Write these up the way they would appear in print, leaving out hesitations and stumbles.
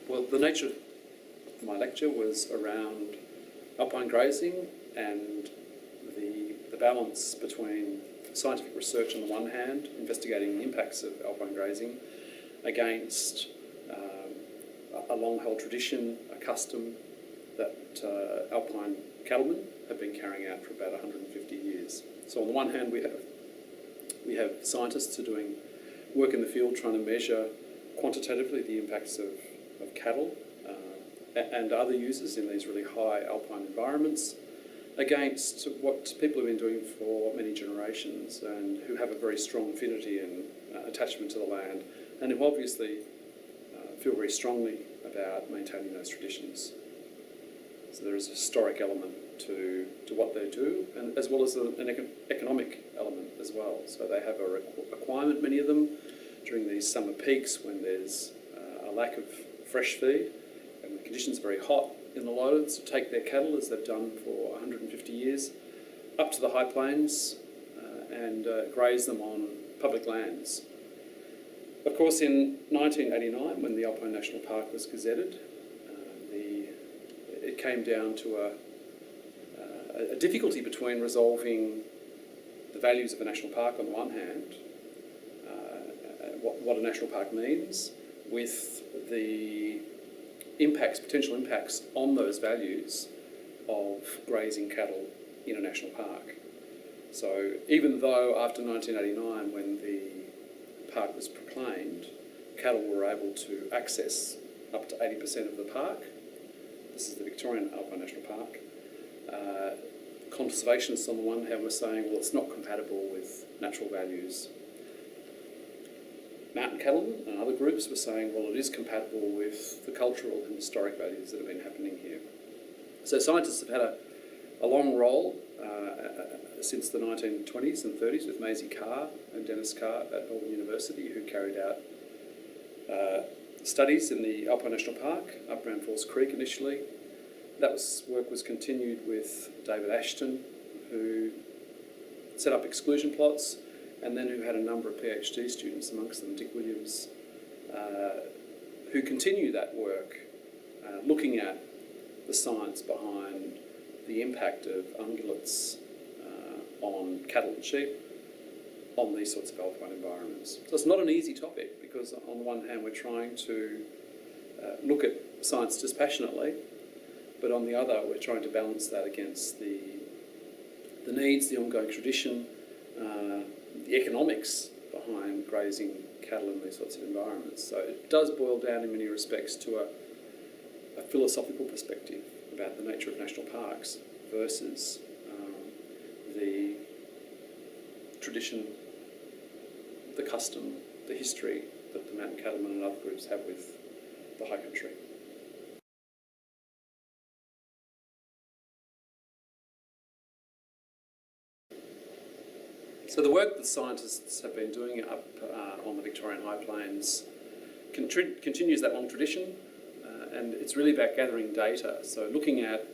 Well, the nature of my lecture was around alpine grazing and the balance between scientific research on the one hand, investigating the impacts of alpine grazing, against a long-held tradition, a custom that alpine cattlemen have been carrying out for about 150 years. So on the one hand, we have scientists who are doing work in the field trying to measure quantitatively the impacts of cattle and other users in these really high alpine environments, against what people have been doing for many generations and who have a very strong affinity and attachment to the land, and who obviously feel very strongly about maintaining those traditions. So there is a historic element to what they do, and as well as an economic element as well. So they have a requirement, many of them, during these summer peaks when there's a lack of fresh feed and the conditions are very hot in the lowlands, to take their cattle, as they've done for 150 years, up to the high plains and graze them on public lands. Of course, in 1989, when the Alpine National Park was gazetted, it came down to a difficulty between resolving the values of a national park on the one hand, what a national park means, with the potential impacts on those values of grazing cattle in a national park. So even though after 1989, when the park was proclaimed, cattle were able to access up to 80% of the park, this is the Victorian Alpine National Park, conservationists on the one hand were saying, well, it's not compatible with natural values. Mountain cattlemen and other groups were saying, well, it is compatible with the cultural and historic values that have been happening here. So scientists have had a long role since the 1920s and 30s with Maisie Carr and Dennis Carr at Melbourne University, who carried out studies in the Alpine National Park, up Grand Falls Creek initially. That work was continued with David Ashton, who set up exclusion plots, and then who had a number of PhD students, amongst them Dick Williams, who continue that work, looking at the science behind the impact of ungulates on cattle and sheep on these sorts of alpine environments. So it's not an easy topic, because on the one hand we're trying to look at science dispassionately, but on the other we're trying to balance that against the needs, the ongoing tradition, the economics behind grazing cattle in these sorts of environments. So it does boil down in many respects to a philosophical perspective about the nature of national parks versus the tradition, the custom, the history that the mountain cattlemen and other groups have with the high country. So the work that scientists have been doing up on the Victorian High Plains continues that long tradition, and it's really about gathering data. So looking at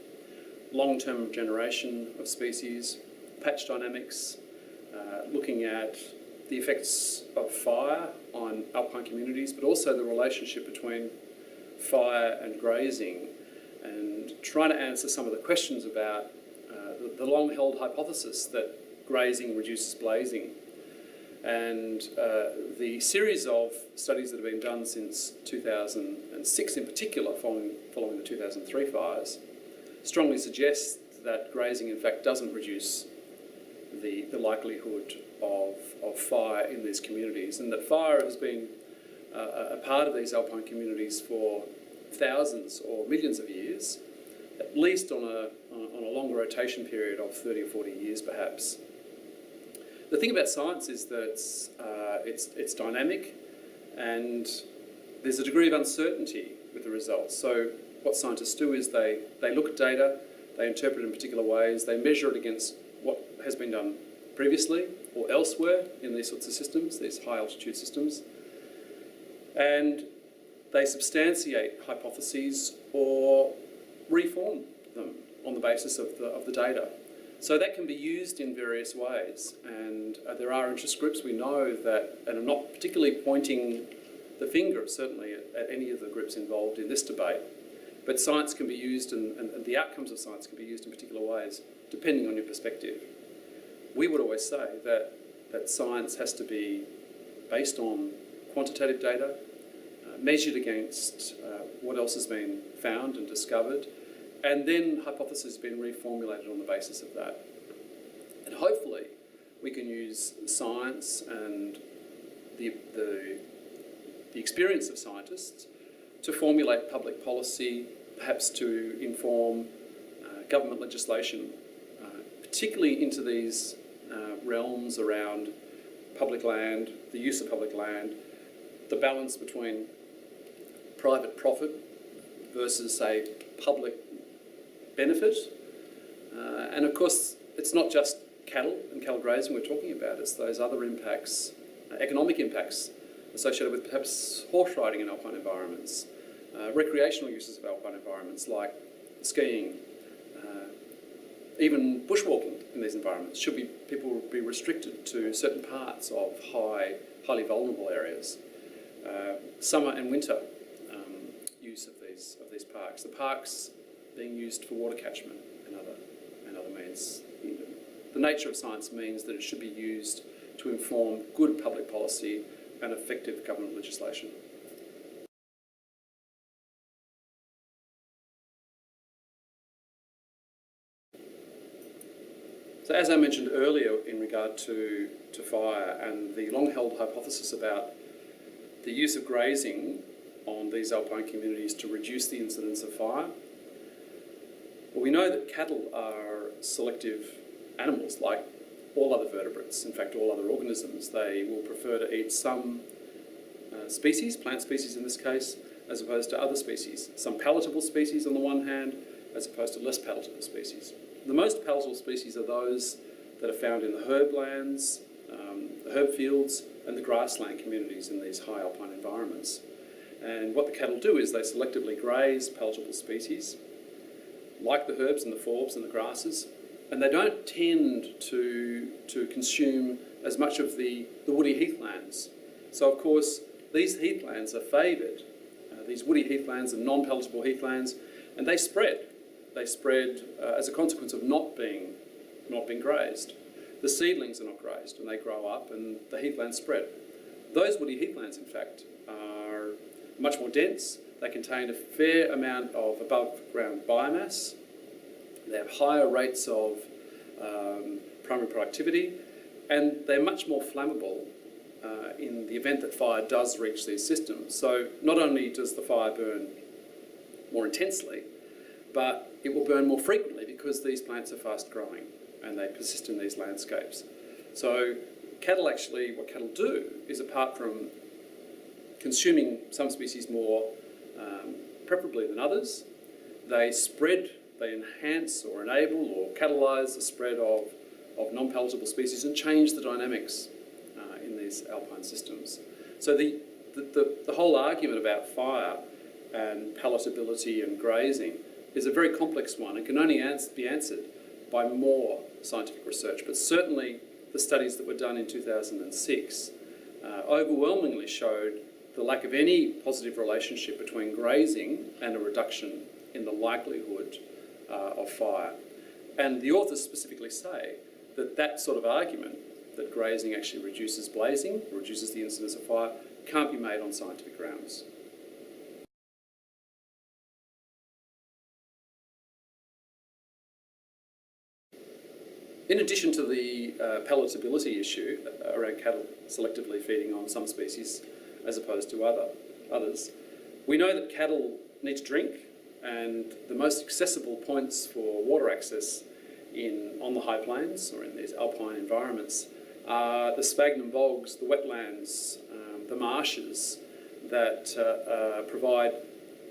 long-term generation of species, patch dynamics, looking at the effects of fire on alpine communities, but also the relationship between fire and grazing, and trying to answer some of the questions about the long-held hypothesis that grazing reduces blazing. And the series of studies that have been done since 2006 in particular, following the 2003 fires, strongly suggest that grazing in fact doesn't reduce the likelihood of fire in these communities, and that fire has been a part of these alpine communities for thousands or millions of years, at least on a longer rotation period of 30 or 40 years perhaps. The thing about science is that it's dynamic, and there's a degree of uncertainty with the results. So what scientists do is they look at data, they interpret it in particular ways, they measure it against what has been done previously or elsewhere in these sorts of systems, these high altitude systems, and they substantiate hypotheses or reform them on the basis of the data. So that can be used in various ways, and there are interest groups we know that, and I'm not particularly pointing the finger, certainly, at any of the groups involved in this debate. But science can be used, and the outcomes of science can be used in particular ways, depending on your perspective. We would always say that science has to be based on quantitative data, measured against what else has been found and discovered, and then hypotheses being reformulated on the basis of that. And hopefully we can use science and the experience of scientists to formulate public policy, perhaps to inform government legislation, particularly into these realms around public land, the use of public land, the balance between private profit versus, say, public benefit. And of course, it's not just cattle and cattle grazing we're talking about, it's those other impacts, economic impacts associated with perhaps horse riding in alpine environments, recreational uses of alpine environments like skiing, even bushwalking in these environments. People be restricted to certain parts of highly vulnerable areas. Summer and winter use of these parks. The parks being used for water catchment and other means. The nature of science means that it should be used to inform good public policy and effective government legislation. So as I mentioned earlier in regard to fire and the long-held hypothesis about the use of grazing on these alpine communities to reduce the incidence of fire, well, we know that cattle are selective animals like all other vertebrates, in fact all other organisms. They will prefer to eat some species, plant species in this case, as opposed to other species. Some palatable species on the one hand, as opposed to less palatable species. The most palatable species are those that are found in the herb lands, the herb fields and the grassland communities in these high alpine environments. And what the cattle do is they selectively graze palatable species, like the herbs and the forbs and the grasses, and they don't tend to consume as much of the woody heathlands. So of course these heathlands are favoured, these woody heathlands and non-palatable heathlands, and they spread. They spread as a consequence of not being grazed. The seedlings are not grazed and they grow up and the heathlands spread. Those woody heathlands, in fact, are much more dense. They contain a fair amount of above ground biomass. They have higher rates of primary productivity, and they're much more flammable in the event that fire does reach these systems. So not only does the fire burn more intensely, but it will burn more frequently because these plants are fast growing and they persist in these landscapes. So cattle actually, what cattle do is, apart from consuming some species more preferably than others, they spread, they enhance or enable or catalyse the spread of non-palatable species and change the dynamics in these alpine systems. So the whole argument about fire and palatability and grazing is a very complex one and can only be answered by more scientific research. But certainly the studies that were done in 2006 overwhelmingly showed the lack of any positive relationship between grazing and a reduction in the likelihood of fire. And the authors specifically say that that sort of argument, that grazing actually reduces blazing, reduces the incidence of fire, can't be made on scientific grounds. In addition to the palatability issue around cattle selectively feeding on some species as opposed to others, we know that cattle need to drink, and the most accessible points for water access on the high plains or in these alpine environments are the sphagnum bogs, the wetlands, the marshes that provide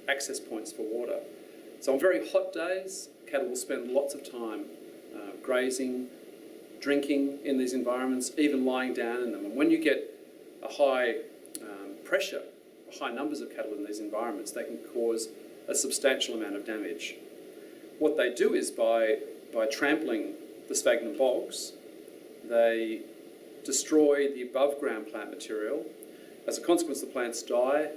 access points for water. So on very hot days, cattle will spend lots of time grazing, drinking in these environments, even lying down in them. And when you get a high pressure, high numbers of cattle in these environments, they can cause a substantial amount of damage. What they do is by trampling the sphagnum bogs, they destroy the above ground plant material As a consequence, the plants die.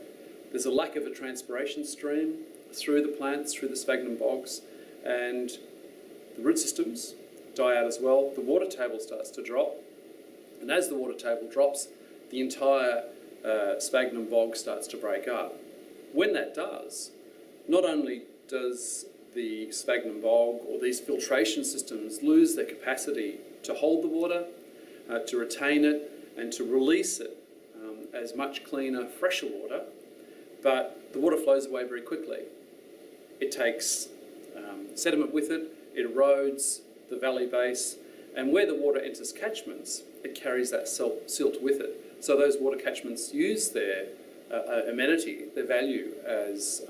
There's a lack of a transpiration stream through the plants, through the sphagnum bogs, and the root systems die out as well. The water table starts to drop, and as the water table drops, the entire sphagnum bog starts to break up. When that does, not only does the sphagnum bog or these filtration systems lose their capacity to hold the water, to retain it, and to release it as much cleaner, fresher water, but the water flows away very quickly. It takes sediment with it, it erodes the valley base, and where the water enters catchments, it carries that silt with it. So those water catchments use their amenity, their value as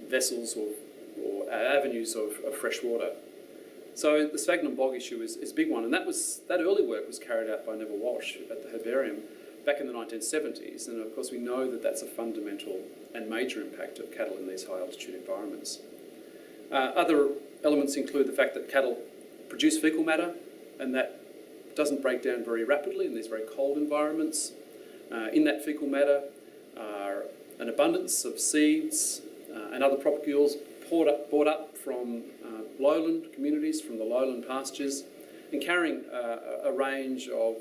vessels or avenues of fresh water. So the sphagnum bog issue is a big one, and that early work was carried out by Neville Walsh at the Herbarium back in the 1970s, and of course we know that that's a fundamental and major impact of cattle in these high altitude environments. Other elements include the fact that cattle produce faecal matter, and that doesn't break down very rapidly in these very cold environments. In that faecal matter are an abundance of seeds and other propagules brought up from lowland communities, from the lowland pastures, and carrying a range of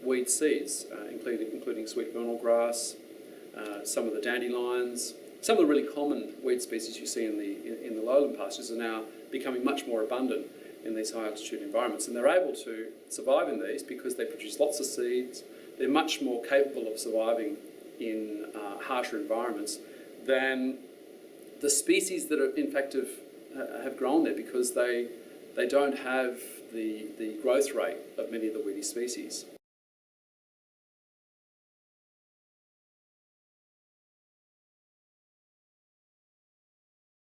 weed seeds, including sweet vernal grass, some of the dandelions. Some of the really common weed species you see in the lowland pastures are now becoming much more abundant in these high altitude environments, and they're able to survive in these because they produce lots of seeds. They're much more capable of surviving in harsher environments than the species that are, in fact, have grown there, because they don't have the growth rate of many of the weedy species.